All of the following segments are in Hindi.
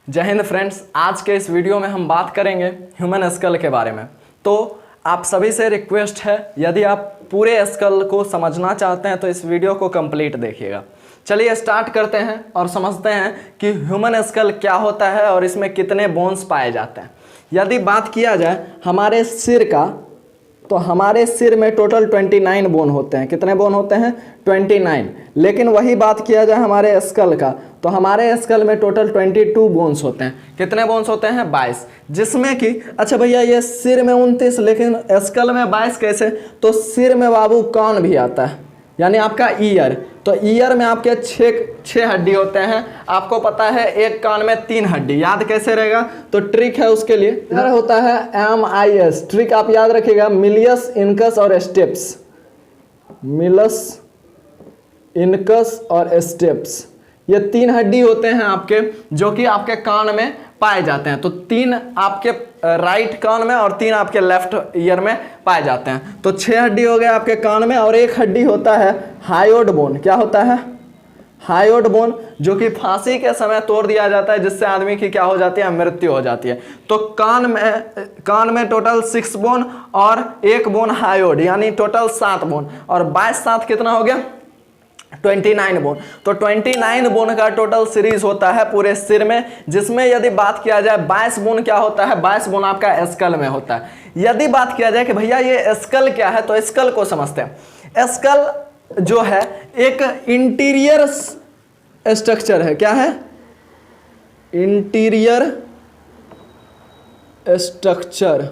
जय हिंद फ्रेंड्स, आज के इस वीडियो में हम बात करेंगे ह्यूमन स्कल के बारे में। तो आप सभी से रिक्वेस्ट है, यदि आप पूरे स्कल को समझना चाहते हैं तो इस वीडियो को कंप्लीट देखिएगा। चलिए स्टार्ट करते हैं और समझते हैं कि ह्यूमन स्कल क्या होता है और इसमें कितने बोन्स पाए जाते हैं। यदि बात किया जाए हमारे सिर का, तो हमारे सिर में टोटल 29 बोन होते हैं। कितने बोन होते हैं? 29। लेकिन वही बात किया जाए हमारे स्कल का, तो हमारे स्कल में टोटल 22 बोन्स होते हैं। कितने बोन्स होते हैं? 22। जिसमें कि अच्छा भैया ये सिर में 29 लेकिन स्कल में 22 कैसे? तो सिर में बाबू कान भी आता है, यानी आपका ईयर। तो ईयर में आपके छः हड्डी होते हैं। आपको पता है एक कान में 3 हड्डी, याद कैसे रहेगा? तो ट्रिक है उसके लिए, इधर होता है MIS। ट्रिक आप याद रखिएगा, मिलियस, इनकस और स्टेप्स। मिलस, इनकस और स्टेप्स, ये 3 हड्डी होते हैं आपके, जो कि आपके कान में पाए जाते हैं। तो 3 आपके राइट कान में और 3 आपके लेफ्ट ईयर में पाए जाते हैं। तो 6 हड्डी हो गए आपके कान में, और एक हड्डी होता है हायोड बोन। क्या होता है? हायोड बोन, जो कि फांसी के समय तोड़ दिया जाता है, जिससे आदमी की क्या हो जाती है? मृत्यु हो जाती है। तो कान में टोटल 6 बोन और 1 बोन हायोड, यानी टोटल 7 बोन। और 22 7 कितना हो गया? 29 बोन। तो 29 बोन का टोटल सीरीज होता है पूरे सिर में, जिसमें यदि बात किया जाए 22 बोन क्या होता है? 22 बोन आपका स्कल में होता है। यदि बात किया जाए कि भैया ये स्कल क्या है, तो स्कल को समझते हैं। स्कल जो है एक इंटीरियर स्ट्रक्चर है। क्या है? Interior structure.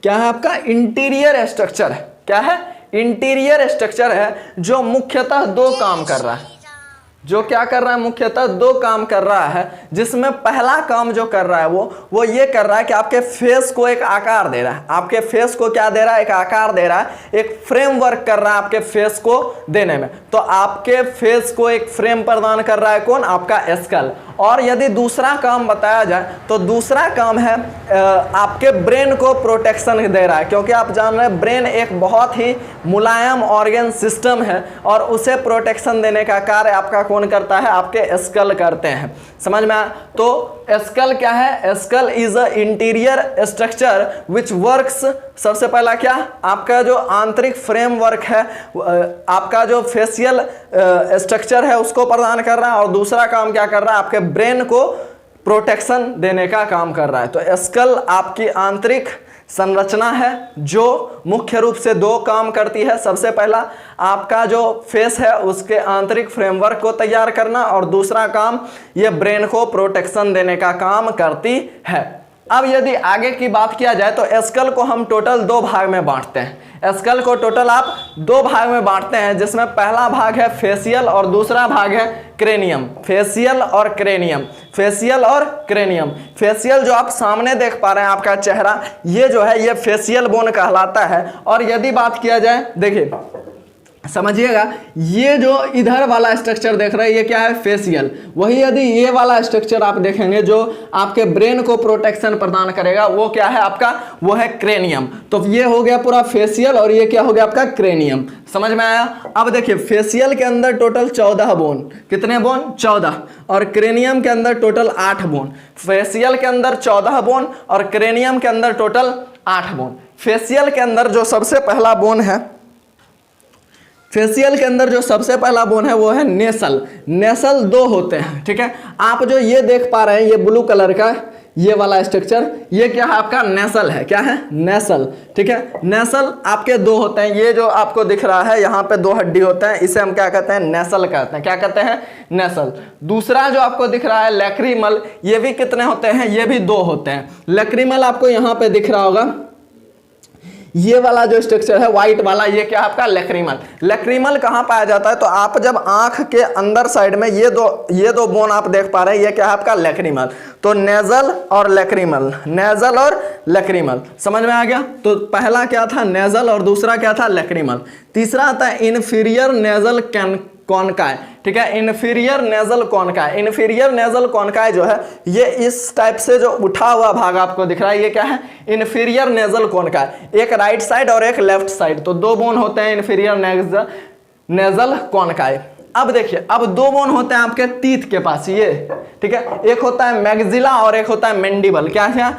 क्या है आपका? इंटीरियर स्ट्रक्चर है। क्या है? इंटीरियर स्ट्रक्चर है, जो मुख्यतः 2 काम कर रहा है। जो क्या कर रहा है? मुख्यतः 2 काम कर रहा है, जिसमें पहला काम जो कर रहा है वो ये कर रहा है कि आपके फेस को एक आकार दे रहा है। आपके फेस को क्या दे रहा है? एक आकार दे रहा है, एक फ्रेमवर्क कर रहा है आपके फेस को देने में। तो आपके फेस को एक फ्रेम प्रदान कर रहा है कौन? आपका स्कल। और यदि दूसरा काम बताया जाए तो दूसरा काम है आपके ब्रेन को प्रोटेक्शन दे रहा है, क्योंकि आप जान रहे हैं ब्रेन एक बहुत ही मुलायम ऑर्गन सिस्टम है, और उसे प्रोटेक्शन देने का कार्य आपका कौन करता है? आपके स्कल करते हैं। समझ में आया? तो स्कल क्या है? Skull is a interior structure which works. सबसे पहला क्या? आपका जो आंतरिक फ्रेमवर्क है, आपका जो फेशियल स्ट्रक्चर है उसको प्रदान कर रहा है, और दूसरा काम क्या कर रहा है? आपके ब्रेन को प्रोटेक्शन देने का काम कर रहा है। तो स्कल आपकी आंतरिक संरचना है, जो मुख्य रूप से 2 काम करती है। सबसे पहला आपका जो फेस है उसके आंतरिक फ्रेमवर्क को तैयार करना, और दूसरा काम ये ब्रेन को प्रोटेक्शन देने का काम करती है। अब यदि आगे की बात किया जाए तो स्कल को हम टोटल 2 भाग में बांटते हैं। स्कल को टोटल आप 2 भाग में बांटते हैं, जिसमें पहला भाग है फेशियल और दूसरा भाग है क्रेनियम। फेशियल और क्रेनियम। फेशियल और क्रेनियम। फेशियल जो आप सामने देख पा रहे हैं आपका चेहरा, ये जो है ये फेशियल बोन कहलाता है। और यदि बात किया जाए, देखिए समझिएगा, ये जो इधर वाला स्ट्रक्चर देख रहे हैं ये क्या है? फेशियल। वही यदि ये वाला स्ट्रक्चर आप देखेंगे जो आपके ब्रेन को प्रोटेक्शन प्रदान करेगा, वो क्या है आपका? वो है क्रेनियम। तो ये हो गया पूरा फेशियल, और ये क्या हो गया आपका? क्रेनियम। समझ में आया? अब देखिए फेशियल के अंदर टोटल 14 बोन। कितने बोन? 14। और क्रेनियम के अंदर टोटल 8 बोन। फेशियल के अंदर 14 बोन और क्रेनियम के अंदर टोटल 8 बोन। फेशियल के अंदर जो सबसे पहला बोन है, फेशियल के अंदर जो सबसे पहला बोन है वो है नेसल। नेसल 2 होते हैं, ठीक है। आप जो ये देख पा रहे हैं ये ब्लू कलर का ये वाला स्ट्रक्चर, ये क्या है आपका? नेसल है। क्या है? नेसल, ठीक है। नेसल आपके 2 होते हैं। ये जो आपको दिख रहा है यहाँ पे 2 हड्डी होते हैं, इसे हम क्या कहते हैं? नेसल कहते हैं। क्या कहते हैं? नेसल। दूसरा जो आपको दिख रहा है लैक्रिमल, ये भी कितने होते हैं? ये भी 2 होते हैं। लैक्रिमल आपको यहाँ पे दिख रहा होगा, ये वाला जो स्ट्रक्चर है व्हाइट वाला, ये क्या है आपका? लैक्रिमल। लैक्रिमल कहाँ पाया जाता है? तो आप जब आंख के अंदर साइड में ये दो बोन आप देख पा रहे हैं, ये क्या है आपका? लैक्रिमल। तो नेजल और लैक्रिमल। नेजल और लैक्रिमल। समझ में आ गया? तो पहला क्या था? नेजल, और दूसरा क्या था? लैक्रिमल। तीसरा आता है इन्फीरियर नेजल कॉनकाय, ठीक है। Inferior nasal conchae. Inferior nasal conchae जो है ये इस टाइप से जो उठा हुआ भाग आपको दिख रहा है, ये क्या है? Inferior nasal conchae. एक राइट साइड और एक लेफ्ट साइड, तो 2 बोन होते हैं इन्फीरियर नेजल कॉनकाय। अब देखिए, अब दो बोन होते हैं आपके टीथ के पास, ये ठीक है, एक होता है मैग्जिला और एक होता है मैंडिबल। क्या है?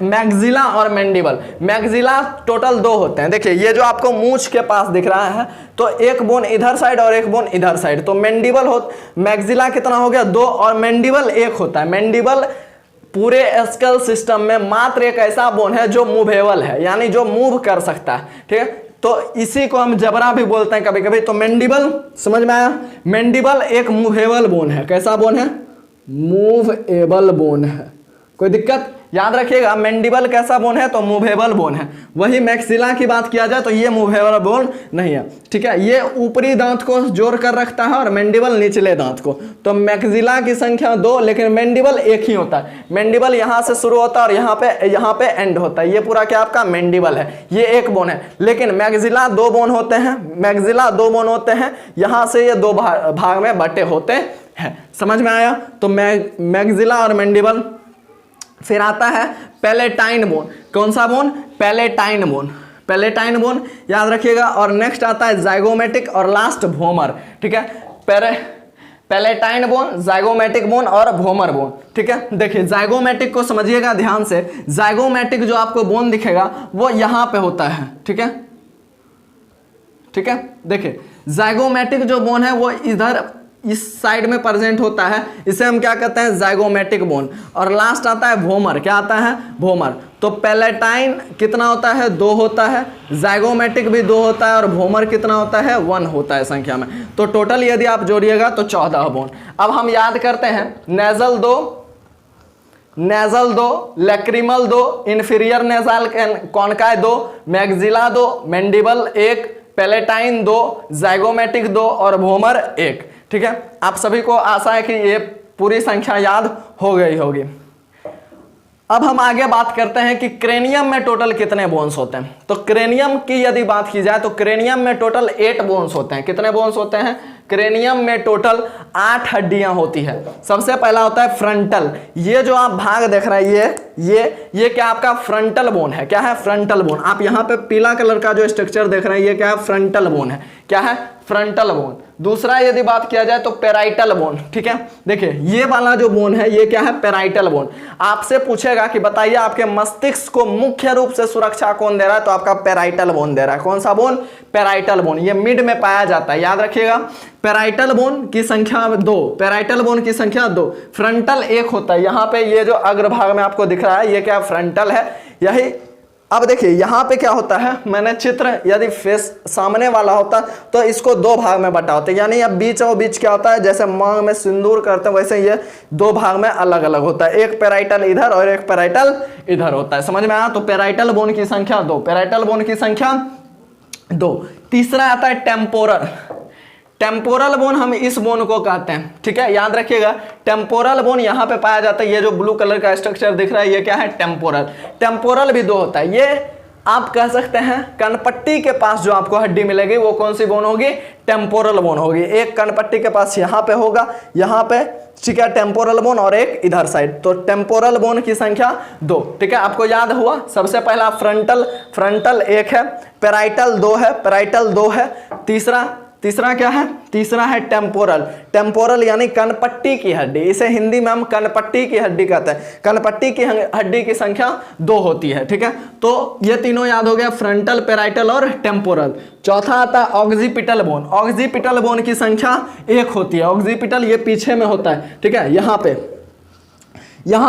मैग्जिला और मैंडिबल। मैग्जिला टोटल दो होते हैं। देखिए ये जो आपको मूंछ के पास दिख रहा है, तो एक बोन इधर साइड और एक बोन इधर साइड, तो मैंडिबल हो, मैग्जिला कितना हो गया? दो, और मैंडिबल एक होता है। मैंडिबल पूरे स्कल सिस्टम में मात्र एक ऐसा बोन है जो मूवेबल है, यानी जो मूव कर सकता है, ठीक है, तो इसी को हम जबड़ा भी बोलते हैं कभी कभी। तो मैंडिबल, समझ में आया? मैंडिबल एक मूवेबल बोन है। कैसा बोन है? मूवेबल बोन है। कोई दिक्कत? याद रखिएगा, मैंडिबल कैसा बोन है? तो मूवेबल बोन है। वही मैक्सिला की बात किया जाए तो ये मूवेबल बोन नहीं है, ठीक है। ये ऊपरी दांत को जोड़ कर रखता है और मैंडिबल निचले दांत को। तो मैक्सिला की संख्या दो, लेकिन मैंडिबल एक ही होता है। मैंडिबल यहाँ से शुरू होता है और यहाँ पे एंड होता है। ये पूरा क्या आपका मैंडिबल है, ये एक बोन है। लेकिन मैक्सिला दो बोन होते हैं, मैक्सिला दो बोन होते हैं, यहाँ से ये दो भाग में बटे होते हैं। समझ में आया? तो मैक्सिला और मैंडिबल। फिर आता है पैलेटाइन बोन। कौन सा bone? Palatine bone. Palatine bone याद रखिएगा। और नेक्स्ट आता है जाइगोमेटिक और लास्ट भोमर, ठीक है। पैलेटाइन बोन, जाइगोमेटिक बोन और भोमर बोन, ठीक है। देखिए जाइगोमेटिक को समझिएगा ध्यान से। जाइगोमेटिक जो आपको बोन दिखेगा वो यहाँ पे होता है, ठीक है, ठीक है। देखिए जाइगोमेटिक जो बोन है वो इधर इस साइड में प्रेजेंट होता है, इसे हम क्या कहते हैं? Zygomatic bone. और लास्ट आता है भोमर। क्या आता है? भोमर। तो पैलेटाइन कितना होता है? दो होता है, जाइगोमेटिक भी दो होता है, और भोमर कितना होता है? 1 होता है संख्या में। तो टोटल यदि आप जोड़िएगा तो 14 बोन। अब हम याद करते हैं, नेजल दो, नेजल दो, लैक्रिमल दो, इंफीरियर नेजल कॉनकाय दो, मैग्जिला दो, मैंडिबल एक, पैलेटाइन दो, जाइगोमेटिक दो और भोमर एक, ठीक है। आप सभी को आशा है कि ये पूरी संख्या याद हो गई होगी। अब हम आगे बात करते हैं कि क्रेनियम में टोटल कितने बोन्स होते हैं। तो क्रेनियम की यदि बात की जाए तो क्रेनियम में टोटल 8 बोन्स होते हैं। कितने बोन्स होते हैं? क्रेनियम में टोटल 8 हड्डियां होती है। सबसे पहला होता है फ्रंटल। ये जो आप भाग देख रहे हैं, ये क्या आपका फ्रंटल बोन है। क्या है? Frontal bone. आप यहाँ पे पीला कलर का जो स्ट्रक्चर देख रहे हैं, ये क्या है? फ्रंटल बोन है। क्या है? Frontal bone. दूसरा यदि बात किया जाए तो पेराइटल बोन, ठीक है। देखिए ये वाला जो बोन है ये क्या है? Parietal bone. आपसे पूछेगा कि बताइए आपके मस्तिष्क को मुख्य रूप से सुरक्षा कौन दे रहा है, तो आपका पेराइटल बोन दे रहा है। कौन सा बोन? Parietal bone. ये मिड में पाया जाता है, याद रखिएगा। पेराइटल बोन की संख्या 2, पेराइटल बोन की संख्या 2, फ्रंटल एक होता है। यहाँ पे ये जो अग्रभाग में आपको दिख रहा है ये क्या? फ्रंटल है। यही अब देखिए यहाँ पे क्या होता है, मैंने चित्र यदि फेस सामने वाला होता तो इसको 2 भाग में बटा होता है, यानी अब बीच और बीच क्या होता है, जैसे मांग में सिंदूर करते हैं वैसे ये 2 भाग में अलग अलग होता है। एक पेराइटल इधर और एक पेराइटल इधर होता है। समझ में आया? तो पेराइटल बोन की संख्या 2, पेराइटल बोन की संख्या 2। तीसरा आता है टेम्पोरल। टेम्पोरल बोन हम इस बोन को कहते हैं, ठीक है, याद रखिएगा। टेम्पोरल बोन यहाँ पे पाया जाता है। ये जो ब्लू कलर का स्ट्रक्चर दिख रहा है ये क्या है? टेम्पोरल। टेम्पोरल भी 2 होता है। ये आप कह सकते हैं कनपट्टी के पास जो आपको हड्डी मिलेगी वो कौन सी बोन होगी? टेम्पोरल बोन होगी। एक कनपट्टी के पास यहाँ पे होगा, यहाँ पे, ठीक है, टेम्पोरल बोन, और एक इधर साइड। तो टेम्पोरल बोन की संख्या 2, ठीक है। आपको याद हुआ? सबसे पहला फ्रंटल, फ्रंटल 1 है, पेराइटल 2 है, पेराइटल 2 है। तीसरा क्या है? तीसरा है टेम्पोरल। टेम्पोरल यानी कनपट्टी की हड्डी, इसे हिंदी में हम कनपट्टी की हड्डी कहते हैं। कनपट्टी की हड्डी की संख्या 2 होती है, ठीक है। तो ये तीनों याद हो गया, फ्रंटल, पेराइटल और टेम्पोरल। चौथा आता है ऑक्सीपिटल बोन। ऑक्सीपिटल बोन की संख्या 1 होती है। ऑक्सीपिटल ये पीछे में होता है, ठीक है। यहाँ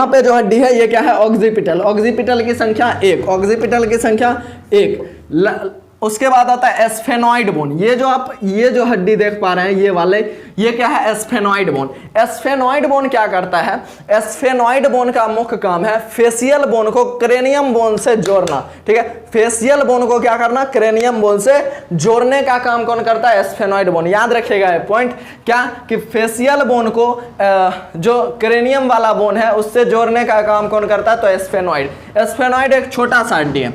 पे जो हड्डी है ये क्या है? ऑक्सीपिटल। ऑक्सीपिटल की संख्या 1, ऑक्सीपिटल की संख्या 1। उसके बाद आता है एस्फेनॉइड बोन। ये जो हड्डी देख पा रहे हैं ये वाले, ये क्या है? एस्फेनॉइड बोन। एस्फेनॉइड बोन क्या करता है? एस्फेनॉइड बोन का मुख्य काम है फेसियल बोन को क्रेनियम बोन से जोड़ना, ठीक है। फेसियल बोन को क्या करना? क्रेनियम बोन से जोड़ने का काम कौन करता है? एस्फेनॉइड बोन। याद रखिएगा ये पॉइंट, क्या कि फेसियल बोन को जो क्रेनियम वाला बोन है उससे जोड़ने का काम कौन करता है? तो एस्फेनॉइड। एस्फेनॉइड एक छोटा सा हड्डी है।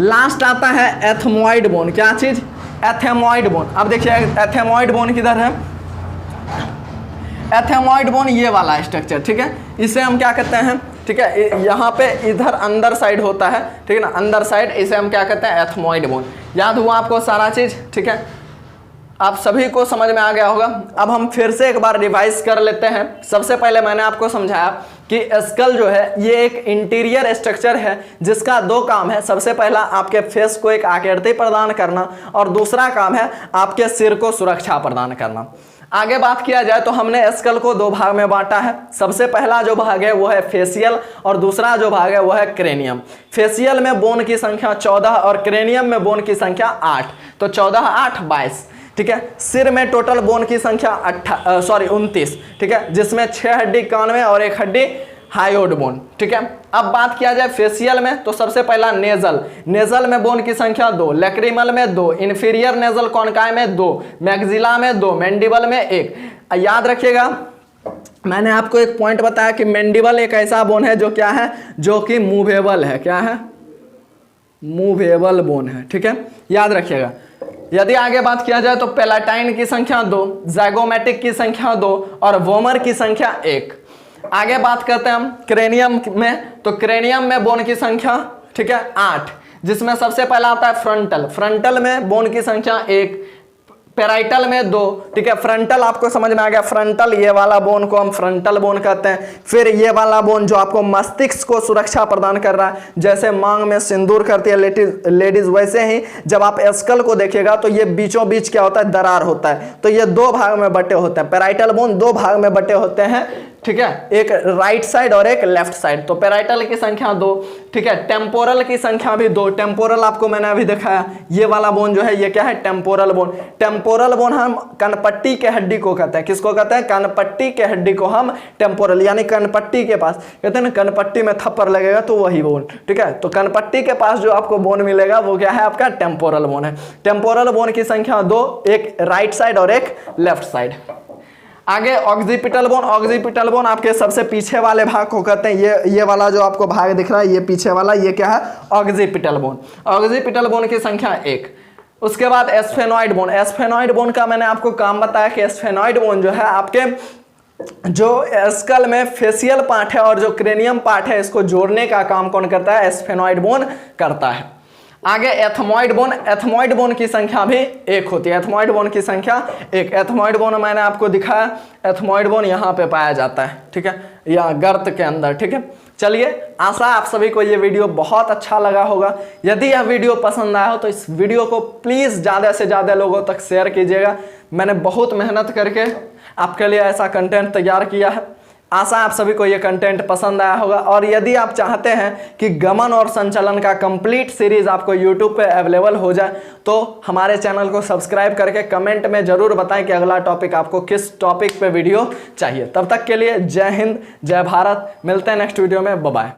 लास्ट आता है एथमॉइड बोन। क्या चीज? Ethmoid bone. अब देखिए एथेमॉइड बोन किधर है? एथेमॉइड बोन ये वाला स्ट्रक्चर, ठीक है। इसे हम क्या कहते हैं? ठीक है, यहाँ पे इधर अंदर साइड होता है, ठीक है ना, अंदर साइड, इसे हम क्या कहते हैं? Ethmoid bone. याद हुआ आपको सारा चीज? ठीक है। आप सभी को समझ में आ गया होगा। अब हम फिर से एक बार रिवाइज कर लेते हैं। सबसे पहले मैंने आपको समझाया कि स्कल जो है ये एक इंटीरियर स्ट्रक्चर है जिसका दो काम है। सबसे पहला आपके फेस को एक आकृति प्रदान करना और दूसरा काम है आपके सिर को सुरक्षा प्रदान करना। आगे बात किया जाए तो हमने स्कल को दो भाग में बांटा है। सबसे पहला जो भाग है वो है फेशियल और दूसरा जो भाग है वो है क्रेनियम। फेशियल में बोन की संख्या 14 और क्रेनियम में बोन की संख्या 8, तो 14 8 22, ठीक है। सिर में टोटल बोन की संख्या 29, ठीक है, जिसमें 6 हड्डी कान में और 1 हड्डी हायोड बोन, ठीक है। अब बात किया जाए फेशियल में तो सबसे पहला नेजल में बोन की संख्या 2, लैक्रिमल में 2, इंफीरियर नेजल कॉन्काई में 2, मैक्सिला में 2, मैंडिबल में 1। याद रखिएगा मैंने आपको एक पॉइंट बताया कि मैंडिबल एक ऐसा बोन है जो क्या है, जो कि मूवेबल है। क्या है? मूवेबल बोन है, ठीक है, याद रखिएगा। यदि आगे बात किया जाए तो पेलाटाइन की संख्या 2, ज़ाइगोमैटिक की संख्या 2 और वोमर की संख्या 1। आगे बात करते हैं हम क्रेनियम में, तो क्रेनियम में बोन की संख्या, ठीक है, 8, जिसमें सबसे पहला आता है फ्रंटल में बोन की संख्या 1, पेराइटल में 2, ठीक है। फ्रंटल आपको समझ में आ गया, फ्रंटल ये वाला बोन को हम फ्रंटल बोन कहते हैं। फिर ये वाला बोन जो आपको मस्तिष्क को सुरक्षा प्रदान कर रहा है, जैसे मांग में सिंदूर करती है लेडीज, वैसे ही जब आप स्कल को देखिएगा तो ये बीचों बीच क्या होता है, दरार होता है। तो ये दो भाग में बटे होते हैं, पेराइटल बोन दो भाग में बटे होते हैं, ठीक है, एक राइट साइड और एक लेफ्ट साइड। तो पेराइटल की संख्या 2, ठीक है। टेम्पोरल की संख्या भी 2। टेम्पोरल आपको मैंने अभी दिखाया, ये वाला बोन जो है ये क्या है, टेम्पोरल बोन। टेम्पोरल बोन हम कनपट्टी के हड्डी को कहते हैं। किसको कहते हैं? कनपट्टी के हड्डी को हम टेम्पोरल, यानी कनपट्टी के पास, कहते हैं ना कनपट्टी में थप्पड़ लगेगा तो वही बोन, ठीक है। तो कनपट्टी के पास जो आपको बोन मिलेगा वो क्या है, आपका टेम्पोरल बोन है। टेम्पोरल बोन की संख्या 2, एक राइट साइड और एक लेफ्ट साइड। आगे ऑक्सीपिटल बोन आपके सबसे पीछे वाले भाग को कहते हैं। ये वाला जो आपको भाग दिख रहा है, ये पीछे वाला, ये क्या है, ऑक्सीपिटल बोन की संख्या 1। उसके बाद एस्फेनॉइड बोन का मैंने आपको काम बताया कि एस्फेनॉइड बोन जो है आपके जो स्कल में फेशियल पार्ट है और जो क्रेनियम पार्ट है, इसको जोड़ने का काम कौन करता है, एस्फेनॉइड बोन करता है। आगे एथमॉइड बोन की संख्या भी 1 होती है। एथमॉइड बोन की संख्या 1। एथमॉइड बोन मैंने आपको दिखाया, एथमॉइड बोन यहाँ पे पाया जाता है, ठीक है, या गर्त के अंदर, ठीक है। चलिए, आशा आप सभी को ये वीडियो बहुत अच्छा लगा होगा। यदि यह वीडियो पसंद आया हो तो इस वीडियो को प्लीज़ ज़्यादा से ज़्यादा लोगों तक शेयर कीजिएगा। मैंने बहुत मेहनत करके आपके लिए ऐसा कंटेंट तैयार किया है। आशा आप सभी को ये कंटेंट पसंद आया होगा। और यदि आप चाहते हैं कि गमन और संचलन का कंप्लीट सीरीज आपको यूट्यूब पे अवेलेबल हो जाए तो हमारे चैनल को सब्सक्राइब करके कमेंट में ज़रूर बताएं कि अगला टॉपिक आपको किस टॉपिक पे वीडियो चाहिए। तब तक के लिए जय हिंद, जय भारत। मिलते हैं नेक्स्ट वीडियो में। Bye bye.